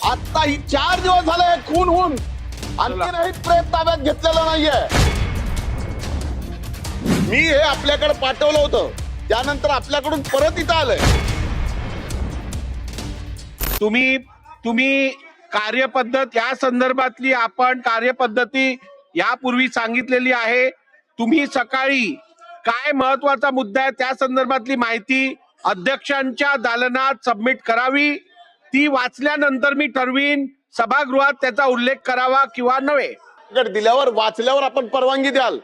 आता ही 4 दिवस झाले खून होऊन आणखीनही प्रेत ताब्यात घेतलेलं नाहीये. मी हे आपल्याकडे पाठवलं होतं, त्यानंतर आपल्याकडून परत इथं आलंय. तुम्ही कार्यपद्धत या संदर्भातली आपण कार्यपद्धती यापूर्वी सांगितलेली आहे. तुम्ही सकाळी काय महत्वाचा मुद्दा आहे त्या संदर्भातली माहिती अध्यक्षांच्या दालनात सबमिट करावी. ती वाचल्यानंतर मी ठरवीन सभागृहात त्याचा उल्लेख करावा किंवा नव्हे. दिल्यावर वाचल्यावर आपण परवानगी द्याल.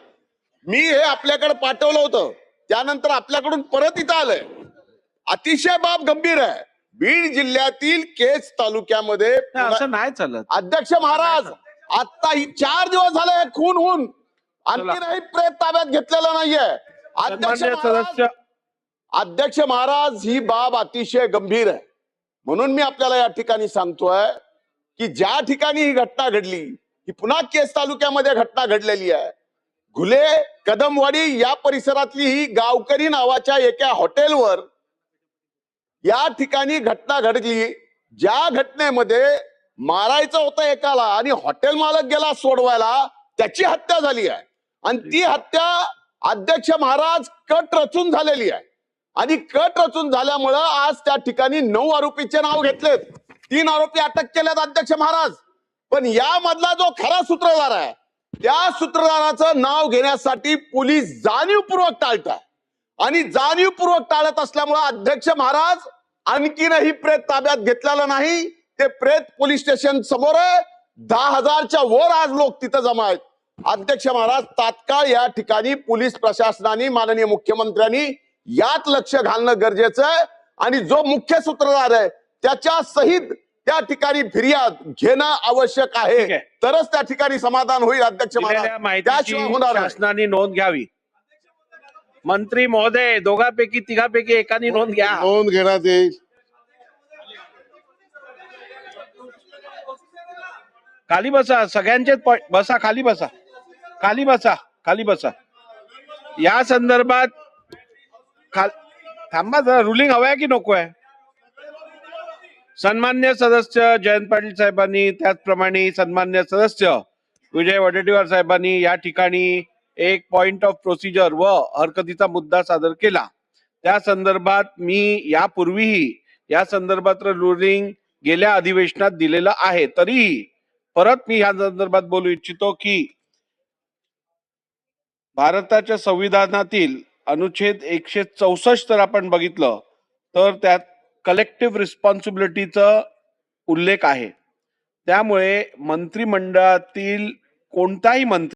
मी हे आपल्याकडे पाठवलं होतं, त्यानंतर आपल्याकडून परत इथं आलंय. अतिशय बाब गंभीर आहे. बीड जिल्ह्यातील केज तालुक्यामध्ये असं नाही चालत. अध्यक्ष महाराज, आता ही 4 दिवस झाले खून होऊन आणखीनही प्रेत ताब्यात घेतलेलं नाहीये. अध्यक्ष महाराज, ही बाब अतिशय गंभीर आहे. म्हणून मी आपल्याला या ठिकाणी सांगतोय की ज्या ठिकाणी ही घटना घडली, ही पुन्हा केज तालुक्यामध्ये घटना घडलेली आहे. घुले कदमवाडी या परिसरातली ही गावकरी नावाच्या एका हॉटेलवर या ठिकाणी घटना घडली. ज्या घटनेमध्ये मारायचं होतं एकाला आणि हॉटेल मालक गेला सोडवायला, त्याची हत्या झाली आहे. आणि ती हत्या अध्यक्ष महाराज कट रचून झालेली आहे. आणि कट रचून झाल्यामुळं आज त्या ठिकाणी 9 आरोपीचे नाव घेतलेत. 3 आरोपी अटक केलेत अध्यक्ष महाराज. पण यामधला जो खरा सूत्रधार आहे, त्या सूत्रधाराचं नाव घेण्यासाठी पोलीस जाणीवपूर्वक टाळतात. आणि जाणीवपूर्वक टाळत असल्यामुळे अध्यक्ष महाराज आणखीनही प्रेत ताब्यात घेतलेलं नाही. ते प्रेत पोलीस स्टेशन समोर आहे. 10,000च्या वर आज लोक तिथं जमा आहेत. अध्यक्ष महाराज, तात्काळ या ठिकाणी पोलीस प्रशासनाने, माननीय मुख्यमंत्र्यांनी यात लक्ष घालणं गरजेचं आहे. आणि जो मुख्य सूत्रधार आहे त्याच्या सहित त्या ठिकाणी फिर्याद घेणं आवश्यक आहे. तरच त्या ठिकाणी समाधान होईल अध्यक्ष महाराज. त्याशिवाय होणार नाही. शासनाने नोंद घ्यावी. मंत्री महोदय, दोघांपैकी तिघांपैकी एकाने नोंद घ्या. नोंद घेण्यात येईल. खाली बसा, सगळ्यांचेच बसा, खाली बसा, खाली बसा, खाली बसा. या संदर्भात थांबा जरा, रुलिंग हवंय की नको आहे? सन्मान्य सदस्य जयंत पाटील साहेबांनी, त्याचप्रमाणे सन्मान्य सदस्य विजय वडेट्टीवार साहेबांनी या ठिकाणी एक पॉइंट ऑफ प्रोसिजर व हरकतीचा मुद्दा सादर केला. त्या संदर्भात मी यापूर्वीही या संदर्भात रुलिंग गेल्या अधिवेशनात दिलेलं आहे. तरीही परत मी या संदर्भात बोलू इच्छितो की भारताच्या संविधानातील अनुच्छेद 164 जर आपण बघितलं तर त्यात कलेक्टिव्ह रिस्पॉन्सिबिलिटीचा उल्लेख आहे. त्यामुळे मंत्रिमंडळातील कोणताही मंत्री